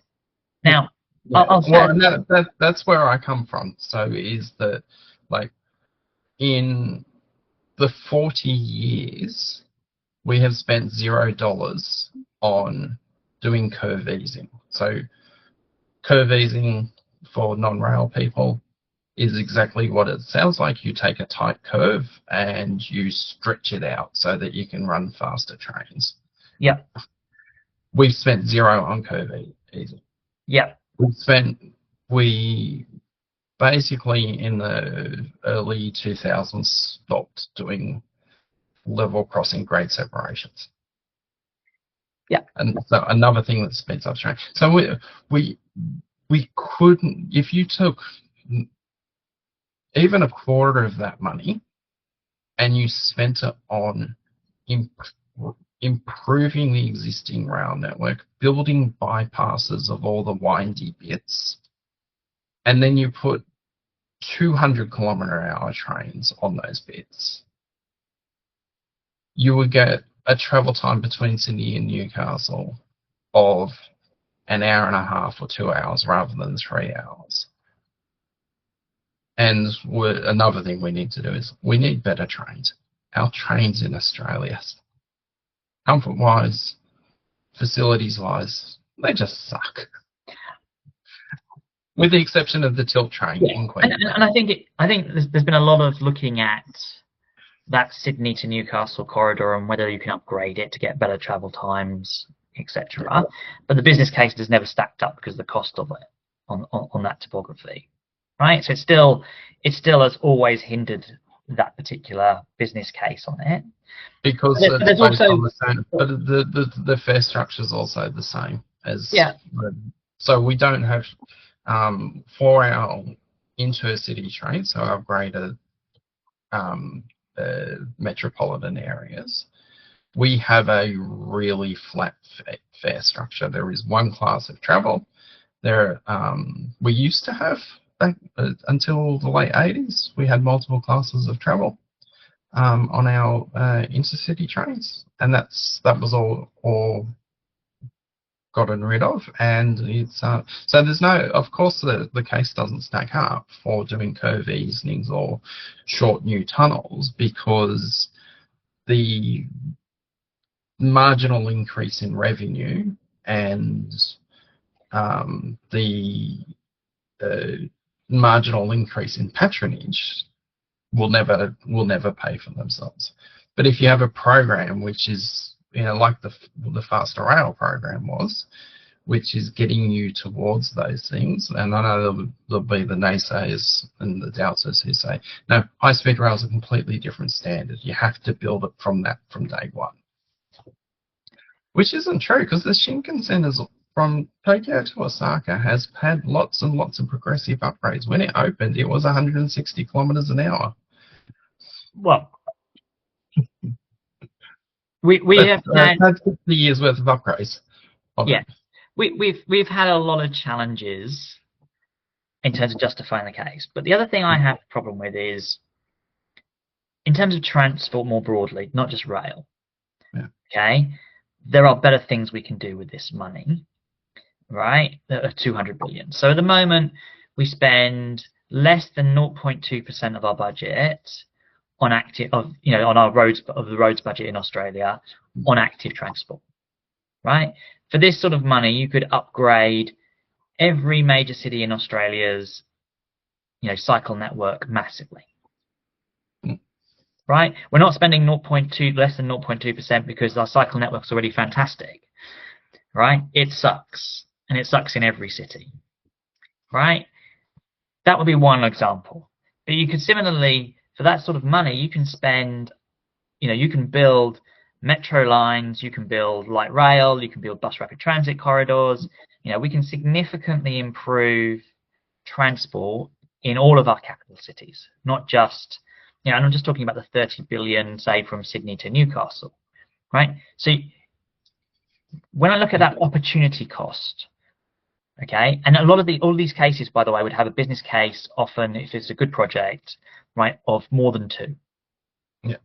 Speaker 2: Now,
Speaker 1: and that's where I come from. So is that, like, in the 40 years, we have spent $0 on doing curve easing. So curve easing for non-rail people is exactly what it sounds like. You take a tight curve and you stretch it out so that you can run faster trains.
Speaker 2: Yeah.
Speaker 1: We've spent $0 on curve easing.
Speaker 2: Yeah.
Speaker 1: We basically in the early 2000s stopped doing level crossing grade separations.
Speaker 2: Yeah.
Speaker 1: And so another thing that speeds up train. So we couldn't, if you took even a quarter of that money and you spent it on improving the existing rail network, building bypasses of all the windy bits, and then you put 200-kilometre-hour trains on those bits, you would get a travel time between Sydney and Newcastle of an hour and a half or 2 hours rather than 3 hours. And another thing we need to do is we need better trains. Our trains in Australia, comfort-wise, facilities-wise, they just suck. With the exception of the tilt train in Queensland.
Speaker 2: And I think there's been a lot of looking at that Sydney to Newcastle corridor and whether you can upgrade it to get better travel times, etc. But the business case has never stacked up because of the cost of it on that topography, right? So it still has always hindered that particular business case on it.
Speaker 1: Because
Speaker 2: there's also
Speaker 1: on the same, but the fare structure is also the same as So we don't have for our intercity trains, so our greater metropolitan areas, we have a really flat fare structure. There is one class of travel. We used to have, until the late 80s, we had multiple classes of travel on our intercity trains, and that was all gotten rid of. And it's so there's no, of course, the case doesn't stack up for doing curve easings or short new tunnels, because the marginal increase in revenue and the marginal increase in patronage will never pay for themselves. But if you have a program which is, like the faster rail program was, which is getting you towards those things, and I know there'll be the naysayers and the doubters who say, no, high-speed rail is a completely different standard. You have to build it from day one. Which isn't true, because the Shinkansen is from Tokyo to Osaka has had lots and lots of progressive upgrades. When it opened, it was 160 kilometers an hour.
Speaker 2: Well, we have
Speaker 1: had 50 years worth of upgrades.
Speaker 2: We've had a lot of challenges in terms of justifying the case. But the other thing I have a problem with is, in terms of transport more broadly, not just rail.
Speaker 1: Yeah.
Speaker 2: Okay, there are better things we can do with this money, right? 200 billion. So at the moment, we spend less than 0.2% of our budget on on our roads, of the roads budget in Australia, on active transport, right? For this sort of money, you could upgrade every major city in Australia's, cycle network massively. Right? We're not spending less than 0.2% because our cycle network's already fantastic. Right? It sucks. And it sucks in every city. Right? That would be one example. But you could similarly, for that sort of money, you can spend, you can build metro lines, you can build light rail, you can build bus rapid transit corridors. We can significantly improve transport in all of our capital cities, not just, and I'm just talking about the 30 billion, say, from Sydney to Newcastle, right? So when I look at that opportunity cost, okay, and all these cases, by the way, would have a business case often, if it's a good project, right, of more than 2.
Speaker 1: Yeah.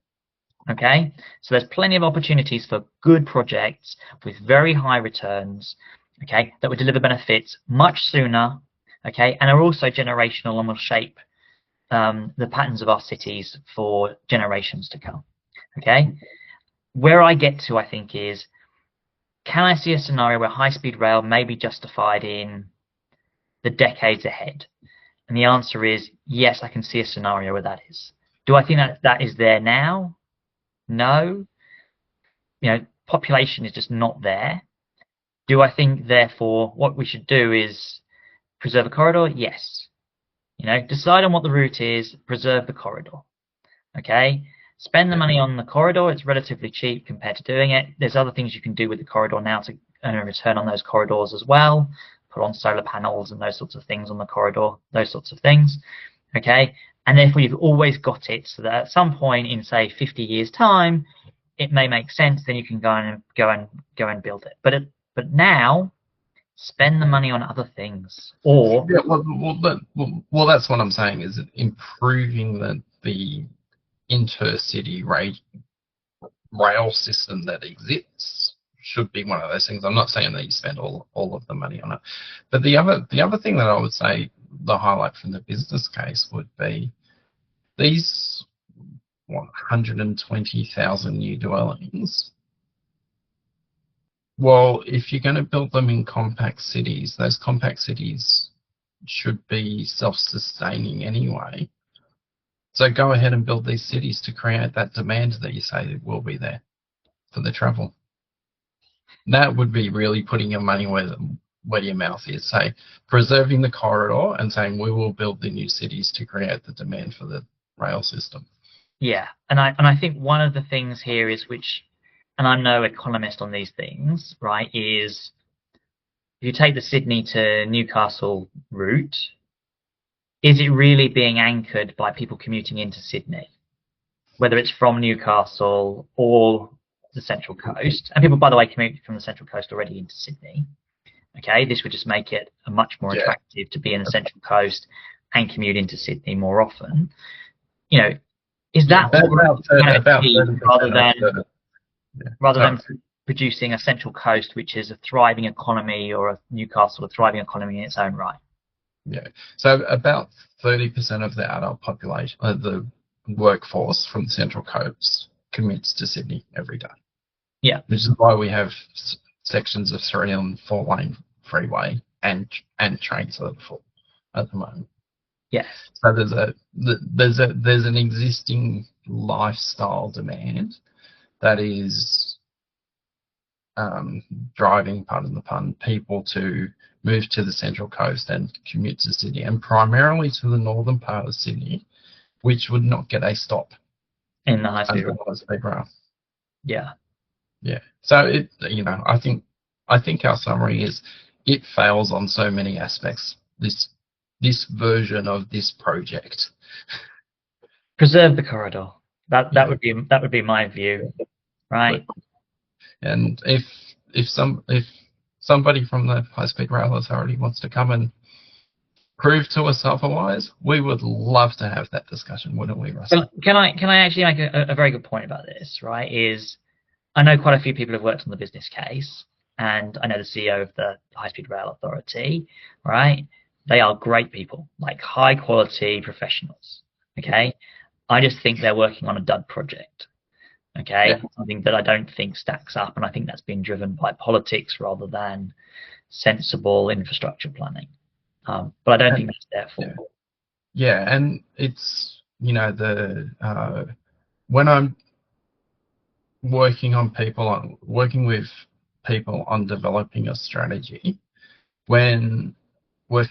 Speaker 2: Okay, so there's plenty of opportunities for good projects with very high returns, okay, that would deliver benefits much sooner, okay, and are also generational and will shape the patterns of our cities for generations to come. Okay, where I get to, I think, is, can I see a scenario where high-speed rail may be justified in the decades ahead? And the answer is yes, I can see a scenario where that is. Do I think that is there now? No. Population is just not there. Do I think, therefore, what we should do is preserve a corridor? Yes. Decide on what the route is, preserve the corridor. Okay? Spend the money on the corridor. It's relatively cheap compared to doing it. There's other things you can do with the corridor now to earn a return on those corridors as well. Put on solar panels and those sorts of things on the corridor, those sorts of things. Okay? And therefore, you've always got it so that at some point in, say, 50 years' time, it may make sense. Then you can go and build it. But now, spend the money on other things. Or
Speaker 1: well, that's what I'm saying, is improving the intercity rail system that exists should be one of those things. I'm not saying that you spend all of the money on it, but the other thing that I would say the highlight from the business case would be these 120,000 new dwellings. Well, if you're going to build them in compact cities, those compact cities should be self-sustaining anyway. So go ahead and build these cities to create that demand that you say will be there for the travel. That would be really putting your money where your mouth is. Say, preserving the corridor and saying we will build the new cities to create the demand for the rail system.
Speaker 2: Yeah, and I think one of the things here is and I'm no economist on these things, right? Is if you take the Sydney to Newcastle route, is it really being anchored by people commuting into Sydney, whether it's from Newcastle or the Central Coast? And people, by the way, commute from the Central Coast already into Sydney. Okay, this would just make it much more attractive to be in the Central Coast and commute into Sydney more often. You know, is that rather than producing a Central Coast which is a thriving economy, or a Newcastle a thriving economy in its own right?
Speaker 1: Yeah. So about 30% of the adult population, the workforce from the Central Coast, commutes to Sydney every day.
Speaker 2: Yeah.
Speaker 1: Which is why we have sections of 3 and 4 lane freeway and trains that are full at the moment.
Speaker 2: Yes.
Speaker 1: So there's an existing lifestyle demand that is driving, pardon the pun, people to move to the Central Coast and commute to Sydney, and primarily to the northern part of Sydney, which would not get a stop
Speaker 2: in the high-speed
Speaker 1: rail.
Speaker 2: Yeah.
Speaker 1: Yeah. So I think our summary is it fails on so many aspects. This version of this project.
Speaker 2: Preserve the corridor. That would be my view, right?
Speaker 1: And if somebody from the High Speed Rail Authority wants to come and prove to us otherwise, we would love to have that discussion, wouldn't we, Russell?
Speaker 2: Can I actually make a very good point about this? Right? Is I know quite a few people have worked on the business case, and I know the CEO of the High Speed Rail Authority. Right? They are great people, like high quality professionals. Okay, I just think they're working on a dud project. Okay, yeah. Something that I don't think stacks up, and I think that's been driven by politics rather than sensible infrastructure planning. But I don't think that's their fault.
Speaker 1: Yeah, and it's when I'm working with people on developing a strategy, when we're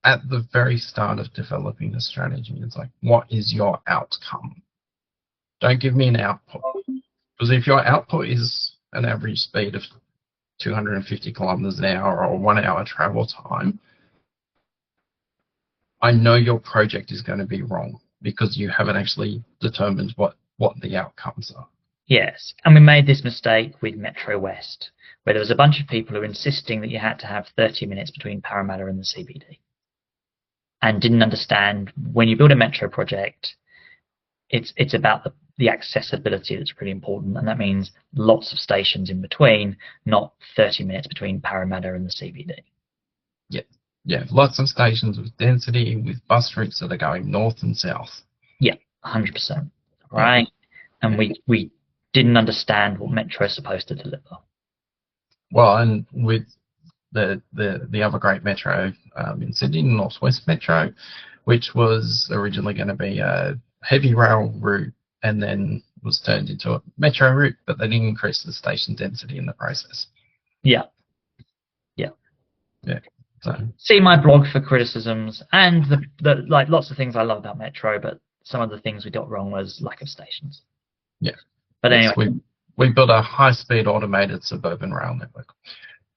Speaker 1: at the very start of developing the strategy, it's like, what is your outcome? Don't give me an output. Because if your output is an average speed of 250 kilometers an hour or 1 hour travel time, I know your project is going to be wrong because you haven't actually determined what the outcomes are.
Speaker 2: Yes, and we made this mistake with Metro West, where there was a bunch of people who were insisting that you had to have 30 minutes between Parramatta and the CBD, and didn't understand when you build a metro project, it's about the accessibility that's pretty important, and that means lots of stations in between, not 30 minutes between Parramatta and the CBD.
Speaker 1: Yeah, lots of stations with density, with bus routes that are going north and south.
Speaker 2: Yeah, 100%. Right, and we didn't understand what metro is supposed to deliver.
Speaker 1: Well, and with the other great metro in Sydney, North West Metro, which was originally going to be a heavy rail route and then was turned into a metro route, but they didn't increase the station density in the process.
Speaker 2: Yeah.
Speaker 1: So
Speaker 2: see my blog for criticisms, and the like lots of things I love about metro, but some of the things we got wrong was lack of stations.
Speaker 1: Yeah.
Speaker 2: But
Speaker 1: yes,
Speaker 2: anyway,
Speaker 1: we built a high-speed automated suburban rail network.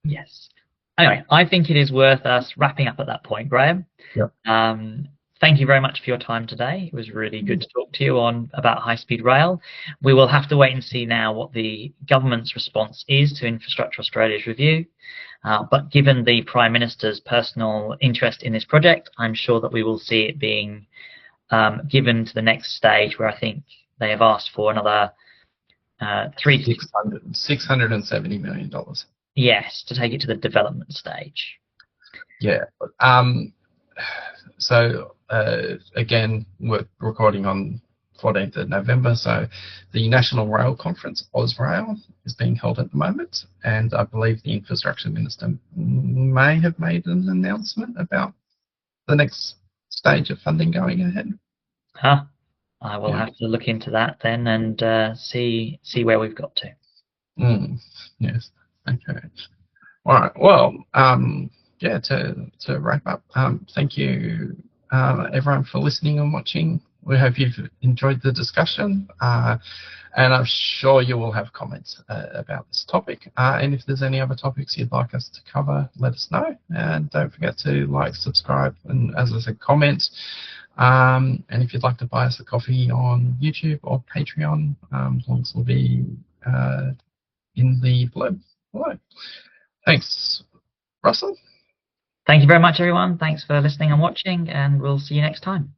Speaker 2: Yes. Anyway, I think it is worth us wrapping up at that point, Graham.
Speaker 1: Yep.
Speaker 2: Thank you very much for your time today. It was really good to talk to you about high-speed rail. We will have to wait and see now what the government's response is to Infrastructure Australia's review. But given the Prime Minister's personal interest in this project, I'm sure that we will see it being given to the next stage, where I think they have asked for another
Speaker 1: $670 million.
Speaker 2: Yes, to take it to the development stage.
Speaker 1: Yeah. So again, we're recording on 14th of November, so the National Rail Conference, Ausrail, is being held at the moment, and I believe the Infrastructure Minister may have made an announcement about the next stage of funding going ahead.
Speaker 2: Huh? I will have to look into that then and see where we've got to.
Speaker 1: Yes. Okay. All right. Well, yeah. To wrap up, thank you, everyone, for listening and watching. We hope you've enjoyed the discussion, and I'm sure you will have comments about this topic. And if there's any other topics you'd like us to cover, let us know. And don't forget to like, subscribe, and as I said, comment. And if you'd like to buy us a coffee on YouTube or Patreon, links will be in the blurb below. Thanks, Russell.
Speaker 2: Thank you very much, everyone. Thanks for listening and watching, and we'll see you next time.